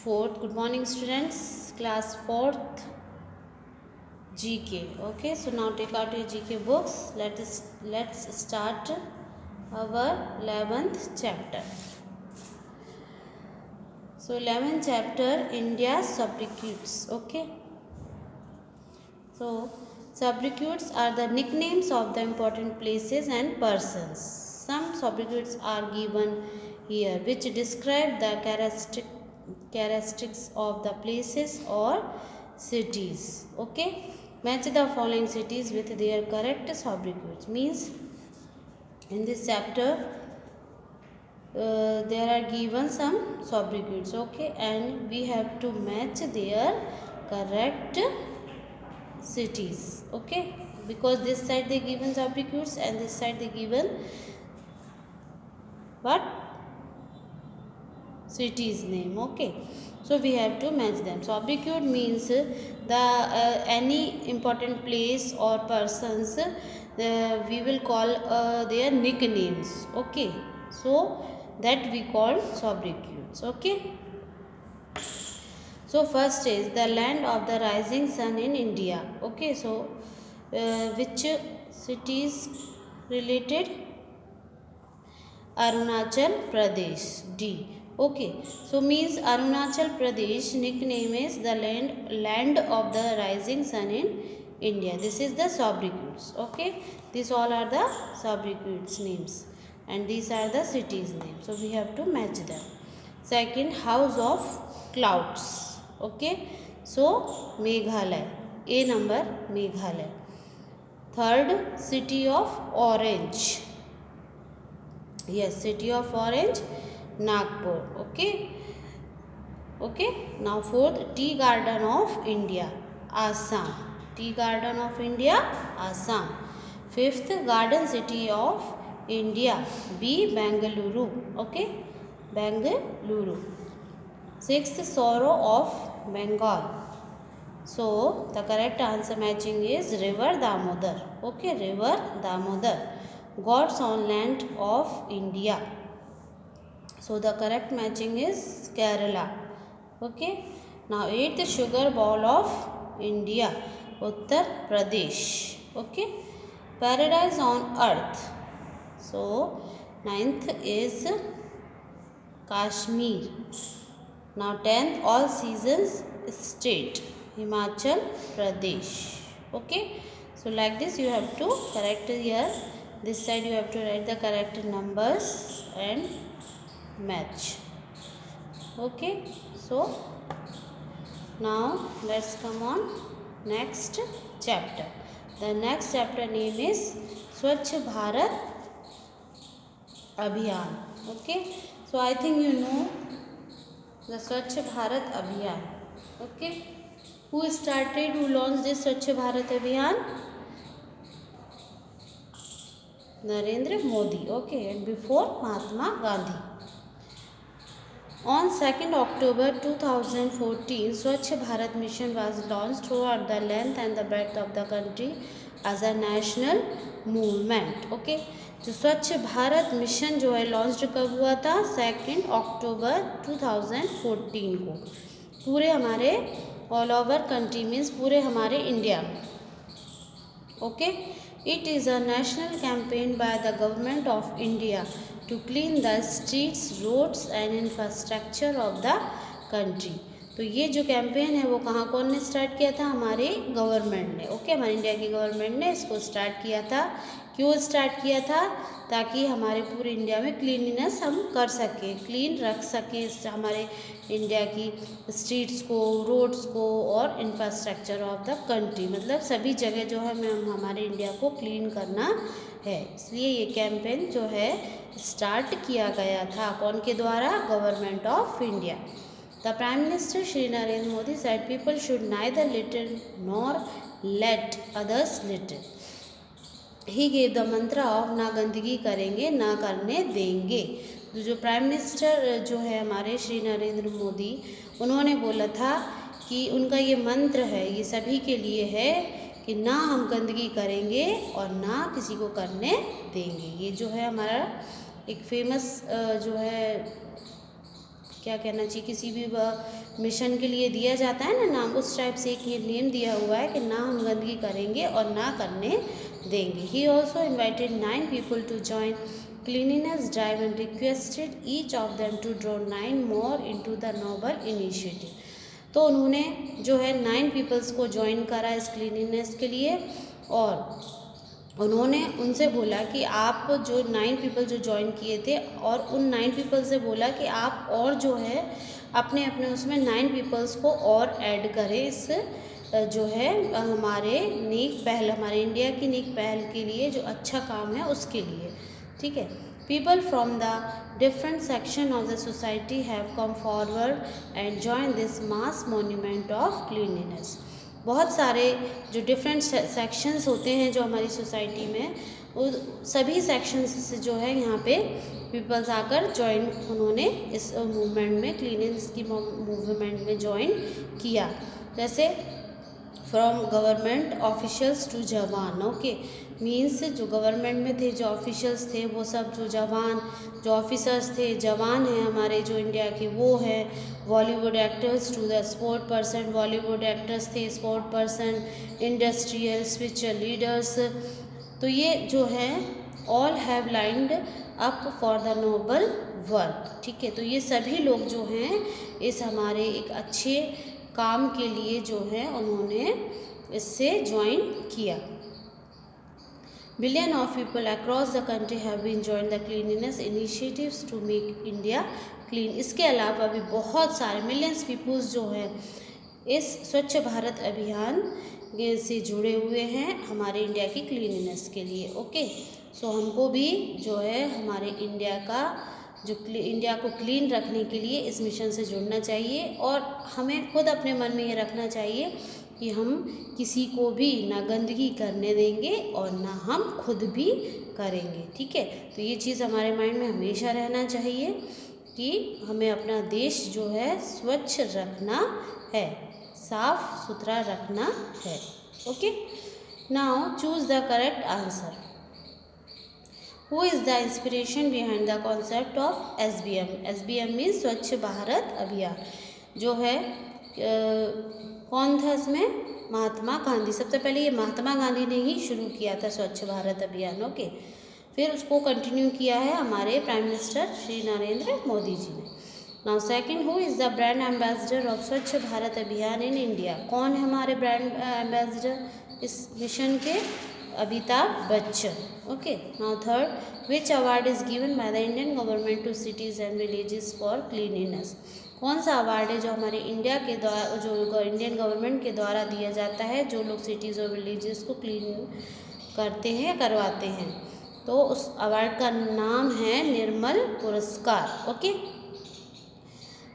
fourth. Good morning, students. Class fourth GK. Okay, so now take out your GK books. Let's start our 11th chapter. So 11th chapter, India's sobriquets. Okay, so sobriquets are the nicknames of the important places and persons. Some sobriquets are given here which describe the characteristics of the places or cities. Okay, match the following cities with their correct sobriquets. Means in this chapter there are given some sobriquets. Okay, and we have to match their correct cities. Okay, because this side they given sobriquets and this side they given what city's name. Okay, so we have to match them. Sobriquet means the any important place or persons we will call their nicknames. Okay, so that we call sobriquets. Okay, so first is the land of the rising sun in India. Okay, so which cities related? Arunachal Pradesh. D. Okay, so means Arunachal Pradesh nickname is the land of the rising sun in India. This is the sobriquets. Okay, these all are the sobriquets names and these are the cities names. So we have to match them. Second, house of clouds. Okay, so Meghalaya. A number Meghalaya. Third, city of orange. Yes, city of orange, Nagpur. Okay, now fourth, tea garden of India, Assam. Tea garden of India, Assam. Fifth, garden city of India, B, Bengaluru. Okay, Bengaluru. Sixth, sorrow of Bengal. So the correct answer matching is river Damodar. Okay, river Damodar. Gods on land of India. So the correct matching is Kerala. Okay, now eighth, sugar bowl of India, Uttar Pradesh. Okay, paradise on earth. So ninth is Kashmir. Now 10th, all seasons state, Himachal Pradesh. Okay, so like this you have to correct here. This side you have to write the correct numbers and match. Okay, so now let's come on next chapter. The next chapter name is Swachh Bharat Abhiyan. Okay, so I think you know the Swachh Bharat Abhiyan. Okay, who launched this Swachh Bharat Abhiyan? Narendra Modi. Okay, and before Mahatma Gandhi. On 2nd October 2014, Swachh Bharat Mission was launched throughout the length and the breadth of the country as a national movement. Okay, तो स्वच्छ Bharat mission जो है launch कब हुआ था? 2 अक्टूबर 2014 को पूरे हमारे ऑल ओवर कंट्री मीन्स पूरे हमारे इंडिया में. Okay, it is a national campaign by the government of India to clean the streets, roads and infrastructure of the country. तो ये जो कैंपेन है वो कहाँ कौन ने स्टार्ट किया था? हमारे गवर्नमेंट ने. ओके, हमारे इंडिया की गवर्नमेंट ने इसको स्टार्ट किया था. क्यों स्टार्ट किया था? ताकि हमारे पूरे इंडिया में क्लीनलीनेस हम कर सकें, क्लीन रख सकें हमारे इंडिया की स्ट्रीट्स को, रोड्स को और इंफ्रास्ट्रक्चर ऑफ द कंट्री. मतलब सभी जगह जो है हमारे इंडिया को क्लीन करना है. इसलिए ये कैंपेन जो है स्टार्ट किया गया था. कौन के द्वारा? Government of India. The prime minister Shri Narendra Modi said people should neither litre nor let others litre. He gave the मंत्र ऑफ ना गंदगी करेंगे ना करने देंगे. तो जो प्राइम मिनिस्टर जो है हमारे श्री नरेंद्र मोदी, उन्होंने बोला था कि उनका ये मंत्र है, ये सभी के लिए है कि ना हम गंदगी करेंगे और ना किसी को करने देंगे. ये जो है हमारा एक फेमस जो है क्या कहना चाहिए, किसी भी मिशन के लिए दिया जाता है ना नाम, उस टाइप से एक ये नेम दिया हुआ है कि ना हम गंदगी करेंगे और ना करने देंगे। He also invited 9 people to join cleanliness drive and requested each of them to draw 9 more into the noble initiative. तो उन्होंने जो है 9 पीपल्स को ज्वाइन करा इस क्लीनिनेस के लिए, और उन्होंने उनसे बोला कि आप जो 9 पीपल जो ज्वाइन किए थे, और उन 9 पीपल से बोला कि आप और जो है अपने अपने उसमें 9 पीपल्स को और ऐड करें इस जो है हमारे नेक पहल, हमारे इंडिया की नेक पहल के लिए, जो अच्छा काम है उसके लिए। ठीक है। People from the different section of the society have come forward and join this mass monument of cleanliness. बहुत सारे जो डिफरेंट सेक्शंस होते हैं जो हमारी सोसाइटी में, वो सभी सेक्शंस से जो है यहाँ पे पीपल्स आकर ज्वाइन, उन्होंने इस मूवमेंट में, क्लीनलीनेस की मूवमेंट में ज्वाइन किया। जैसे फ्रॉम गवर्नमेंट ऑफिशियल्स टू जवान, ओके, मीन्स जो गवर्नमेंट में थे, जो ऑफिशियल्स थे, वो सब जो जवान, जो ऑफिसर्स थे, जवान हैं हमारे जो इंडिया के, वो है। Bollywood actors to the sport person, Bollywood actors थे, sport person, industrial, spiritual leaders. तो ये जो है all have lined up for the noble work. ठीक है। तो ये सभी लोग जो हैं इस हमारे एक अच्छे काम के लिए जो है उन्होंने इससे ज्वाइन किया। Billion of people across the country have been join the cleanliness initiatives to make India clean. इसके अलावा भी बहुत सारे मिलियंस पीपल्स जो हैं इस स्वच्छ भारत अभियान से जुड़े हुए हैं हमारे इंडिया की क्लीनलीनेस के लिए। ओके, सो हमको भी जो है हमारे इंडिया का जो इंडिया को क्लीन रखने के लिए इस मिशन से जुड़ना चाहिए, और हमें खुद अपने मन में ये रखना चाहिए कि हम किसी को भी ना गंदगी करने देंगे और ना हम खुद भी करेंगे। ठीक है। तो ये चीज़ हमारे माइंड में हमेशा रहना चाहिए कि हमें अपना देश जो है स्वच्छ रखना है, साफ सुथरा रखना है। Okay, now choose the correct answer. Who is the inspiration behind the concept of SBM? SBM means स्वच्छ भारत अभियान। जो है कौन था इसमें? महात्मा गांधी। सबसे पहले ये महात्मा गांधी ने ही शुरू किया था स्वच्छ भारत अभियान। ओके, फिर उसको कंटिन्यू किया है हमारे प्राइम मिनिस्टर श्री नरेंद्र मोदी जी ने। Now second, who is the brand ambassador of स्वच्छ भारत अभियान इन इंडिया? कौन है हमारे ब्रांड एम्बेसडर इस मिशन के? Amitabh Bachchan. Okay, now third, which award is given by the Indian government to cities and villages for cleanliness? कौन सा अवार्ड है जो हमारे इंडिया के द्वारा, जो इंडियन गवर्नमेंट के द्वारा दिया जाता है जो लोग सिटीज़ और विलेजेस को क्लीन करते हैं, करवाते हैं? तो उस अवार्ड का नाम है निर्मल पुरस्कार। Okay,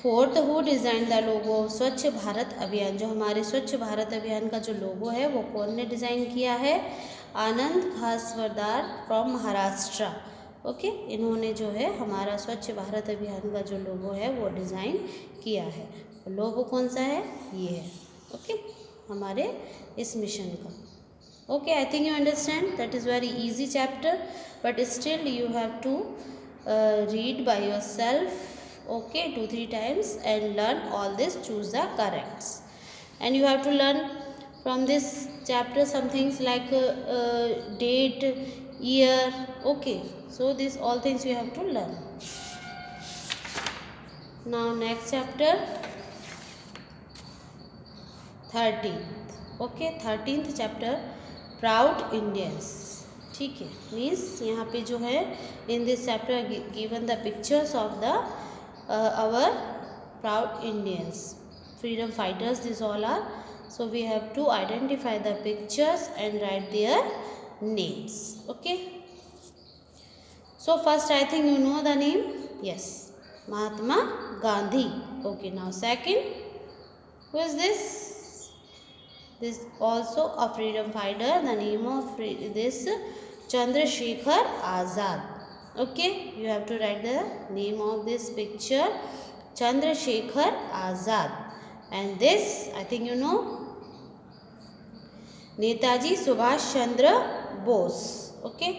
fourth, who design the logo स्वच्छ भारत अभियान? जो हमारे स्वच्छ भारत अभियान का जो लोगो है वो कौन ने डिज़ाइन किया है? आनंद खासवरदार फ्रॉम महाराष्ट्र। ओके, इन्होंने जो है हमारा स्वच्छ भारत अभियान का जो लोगो है वो डिज़ाइन किया है। लोगो कौन सा है? ये है। ओके, हमारे इस मिशन का। Okay, I think you understand. That is very easy chapter, but still you have to read by yourself, okay, 2-3 times and learn all this, choose the corrects, and you have to learn from this chapter some things like date, year. Okay, so this all things you have to learn. Now next chapter 13th. Okay, 13th chapter, proud Indians. ठीक है, means यहाँ पे जो है in this chapter given the pictures of the our proud Indians, freedom fighters, this all are. So we have to identify the pictures and write their names. Okay, so first I think you know the name. Yes, Mahatma Gandhi. Okay, now second, who is this? This also a freedom fighter. The name of this Chandrasekhar Azad. Okay, you have to write the name of this picture, Chandrasekhar Azad. And this, I think you know, Netaji Subhash Chandra Bose. Okay,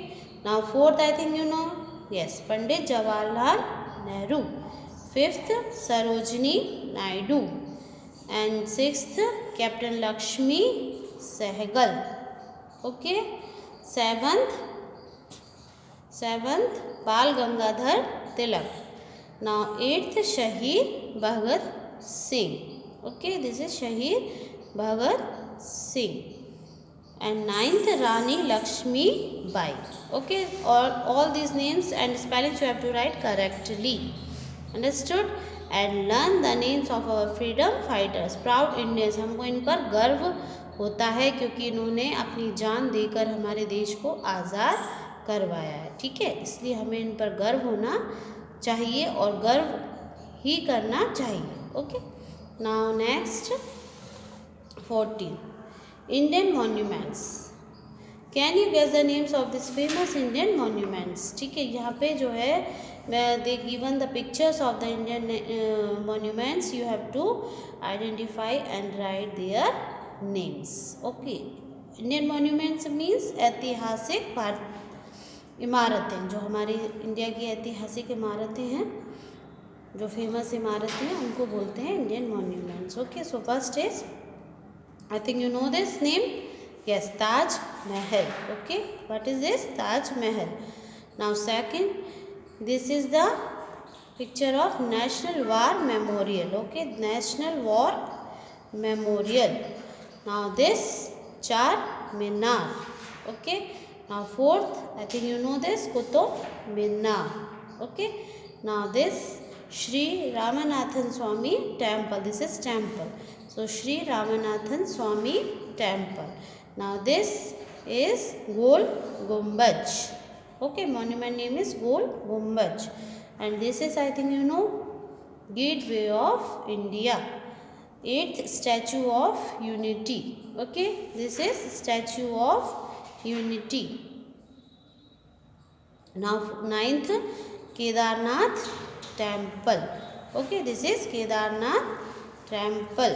now fourth I think you know, yes, Pandit Jawaharlal Nehru. 5th Sarojini Naidu, and 6th Captain Lakshmi Sehgal. Okay, 7th Bal Gangadhar Tilak. Now 8th Shaheed Bhagat Singh. Okay, this is Shaheed Bhagat Singh. And 9th Rani Lakshmi Bai. Okay, all these names and spellings you have to write correctly. Understood? And learn the names of our freedom fighters, proud Indians. हमको इन पर गर्व होता है क्योंकि इन्होंने अपनी जान देकर हमारे देश को आज़ाद करवाया है. ठीक है, इसलिए हमें इन पर गर्व होना चाहिए और गर्व ही करना चाहिए. Okay, now next 14 Indian monuments. Can you guess the names of these famous Indian monuments? ठीक है, यहाँ पे जो है they given the pictures of the Indian monuments. You have to identify and write their names. Okay, Indian monuments means ऐतिहासिक इमारतें, जो हमारी इंडिया की ऐतिहासिक इमारतें हैं, जो फेमस इमारतें हैं, उनको बोलते हैं Indian monuments. Okay, so first is, I think you know this name. Yes, Taj Mahal. Okay, what is this? Taj Mahal. Now second, this is the picture of National War Memorial. Okay, National War Memorial. Now this Char Minar. Okay, now fourth, I think you know this, Qutub Minar. Okay, now this Sri Ramanathan Swami Temple. This is temple. So Sri Ramanathan Swami Temple. Now this is Gol Gumbaj. Okay, monument name is Gol Gumbaj. And this is, I think you know, Gateway of India. 8th Statue of Unity. Okay, this is Statue of Unity. Now 9th Kedarnath Temple. Okay, this is Kedarnath Temple.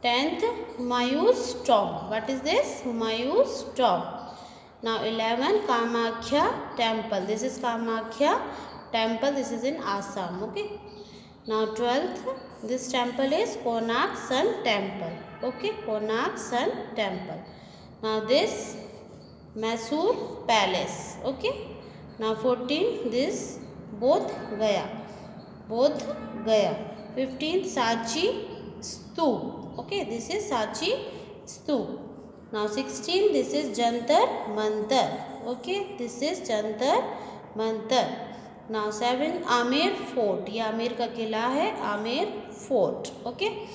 10th Humayun's Tomb. What is this? Humayun's Tomb. Now 11 Kamakhya Temple. This is Kamakhya Temple. This is in Assam. Okay. Now 12th, this temple is Konark Sun Temple. Okay, Konark Sun Temple. Now this Mysore Palace. Okay. Now 14, this Bodh Gaya. 15th Sachi Stoop. Okay, this is Sachi Stoop. Now 16, this is Jantar Mantar. Okay, this is Jantar Mantar. Now 7 Amer Fort. ये आमेर का किला है, Amer Fort. Okay.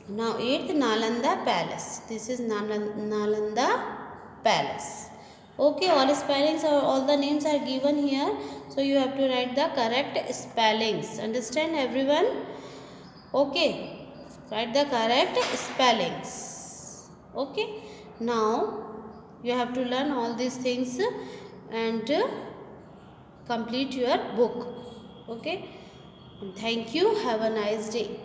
Now 8th Nalanda Palace. This is Nalanda Palace. Okay, all spellings or all the names are given here, so you have to write the correct spellings. Understand everyone? Okay, write the correct spellings. Okay, now you have to learn all these things and complete your book. Okay, thank you, have a nice day.